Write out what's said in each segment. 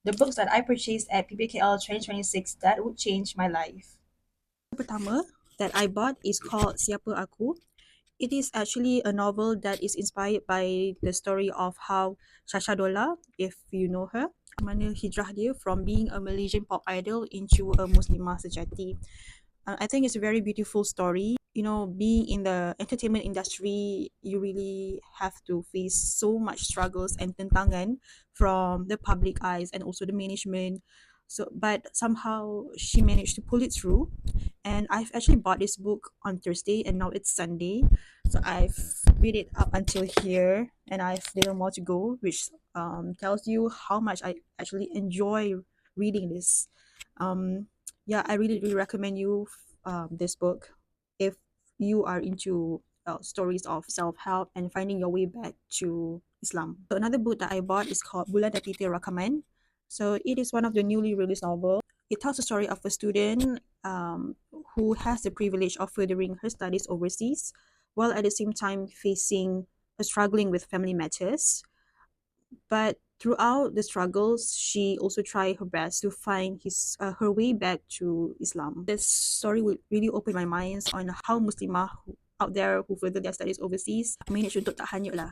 the books that I purchased at PBKL 2026 that would change my life. Pertama that I bought is called Siapa Aku. It is actually a novel that is inspired by the story of how Shasha Dola, if you know her, mana hijrah dia from being a Malaysian pop idol into a Muslimah sejati. I think it's a very beautiful story. You know, being in the entertainment industry, you really have to face so much struggles and tentangan from the public eyes and also the management. So, but somehow she managed to pull it through. And I've actually bought this book on Thursday, and now it's Sunday. So I've read it up until here, and I've little more to go, which tells you how much I actually enjoy reading this. Um, yeah, I really, really recommend you this book if you are into stories of self-help and finding your way back to Islam. So another book that I bought is called Bulan dan Titik Rakaman. So it is one of the newly released novel. It tells the story of a student who has the privilege of furthering her studies overseas, while at the same time facing struggling with family matters. But throughout the struggles, she also tried her best to find her way back to Islam. This story would really open my mind on how Muslimah out there who further their studies overseas manage untuk tak hanyut lah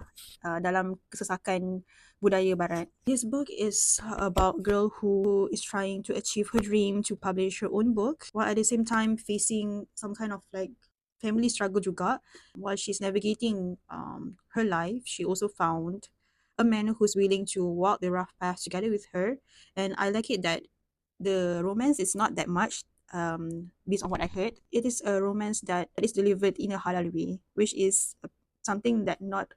dalam kesesakan budaya barat. This book is about a girl who is trying to achieve her dream to publish her own book, while at the same time facing some kind of like family struggle juga. While she's navigating her life, she also found a man who's willing to walk the rough path together with her. And I like it that the romance is not that much, based on what I heard. It is a romance that is delivered in a halal way, which is something that not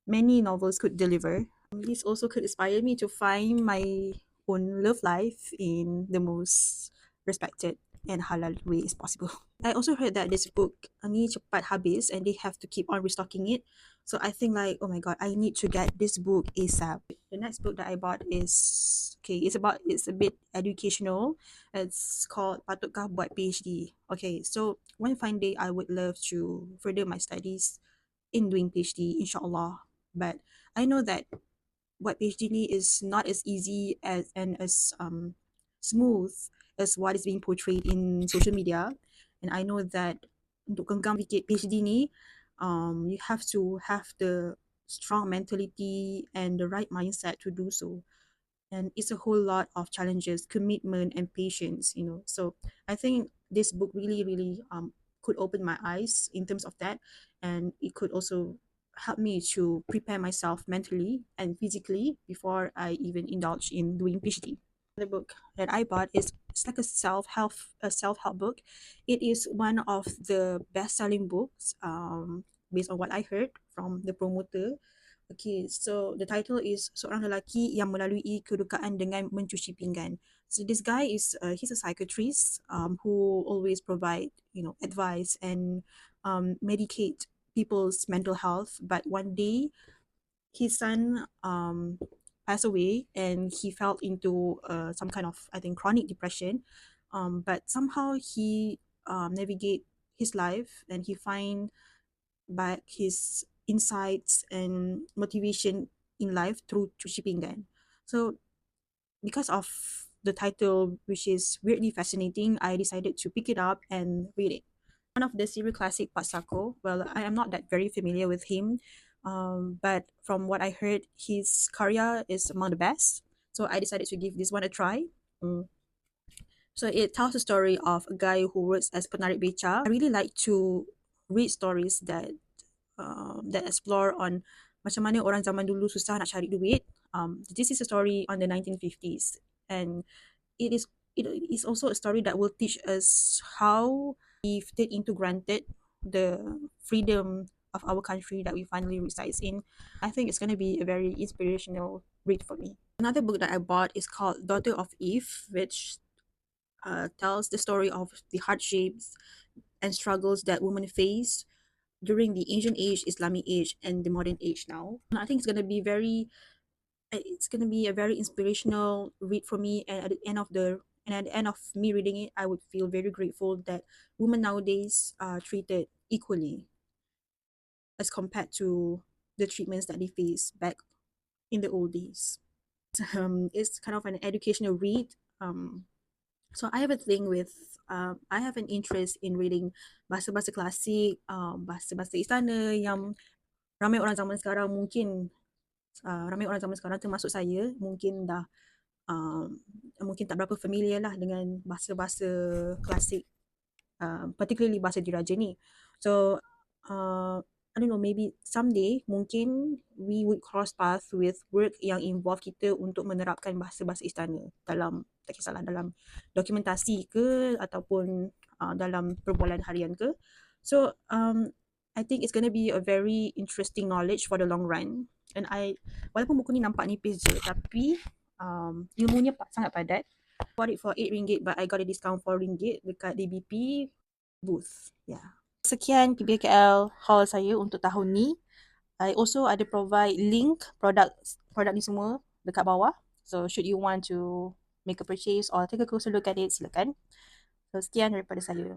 many novels could deliver. This also could inspire me to find my own love life in the most respected and halal way is possible. I also heard that this book ni cepat habis and they have to keep on restocking it. So I think like, oh my god, I need to get this book ASAP. The next book that I bought is okay, it's a bit educational. It's called Patutkah buat PhD. Okay, so one fine day I would love to further my studies in doing PhD, inshallah. But I know that what PhD ni is not as easy and as smooth as what is being portrayed in social media. And I know that untuk genggam PhD ni, you have to have the strong mentality and the right mindset to do so. And it's a whole lot of challenges, commitment and patience, you know. So I think this book really, really could open my eyes in terms of that, and it could also help me to prepare myself mentally and physically before I even indulge in doing PhD. The book that I bought is it's like a self help book. It is one of the best selling books, based on what I heard from the promoter. Okay, so the title is Seorang Lelaki yang Melalui Kedukaan dengan Mencuci Pinggan. So this guy is he's a psychiatrist who always provide advice and medicate people's mental health. But one day his son passed away and he fell into some kind of, I think, chronic depression. But somehow he navigate his life and he find back his insights and motivation in life through cuci pinggan. So because of the title, which is weirdly fascinating, I decided to pick it up and read it. One of the series classic Patutkah. Well, I am not that very familiar with him, but from what I heard, his caranya is among the best. So I decided to give this one a try. Mm. So it tells the story of a guy who works as penarik beca. I really like to read stories that explore on macam mana orang zaman dulu susah nak cari duit. This is a story on the 1950s, and it is it is also a story that will teach us how we take into granted the freedom of our country that we finally resides in. I think it's going to be a very inspirational read for me. Another book that I bought is called Daughter of Eve, which tells the story of the hardships and struggles that women face during the ancient age, Islamic age, and the modern age now. I think it's gonna be a very inspirational read for me. And at the end of me reading it, I would feel very grateful that women nowadays are treated equally as compared to the treatments that they faced back in the old days. It's kind of an educational read. So I have a thing with I have an interest in reading bahasa-bahasa klasik, bahasa-bahasa istana yang ramai orang zaman sekarang mungkin ramai orang zaman sekarang termasuk saya mungkin dah mungkin tak berapa familiar lah dengan bahasa-bahasa klasik, particularly bahasa diraja ni. So I don't know, maybe someday mungkin we would cross path with work yang involve kita untuk menerapkan bahasa-bahasa istana dalam, tak kisahlah, dalam dokumentasi ke ataupun dalam perbualan harian ke. So I think it's going to be a very interesting knowledge for the long run. And walaupun buku ni nampak nipis je, tapi ilmunya sangat padat. Bought it for RM8 but I got a discount for RM4 dekat DBP booth. Yeah. Sekian PBKL haul saya untuk tahun ni. I also ada provide link produk ni semua dekat bawah. So should you want to make a purchase or take a closer look at it, silakan. So sekian daripada saya.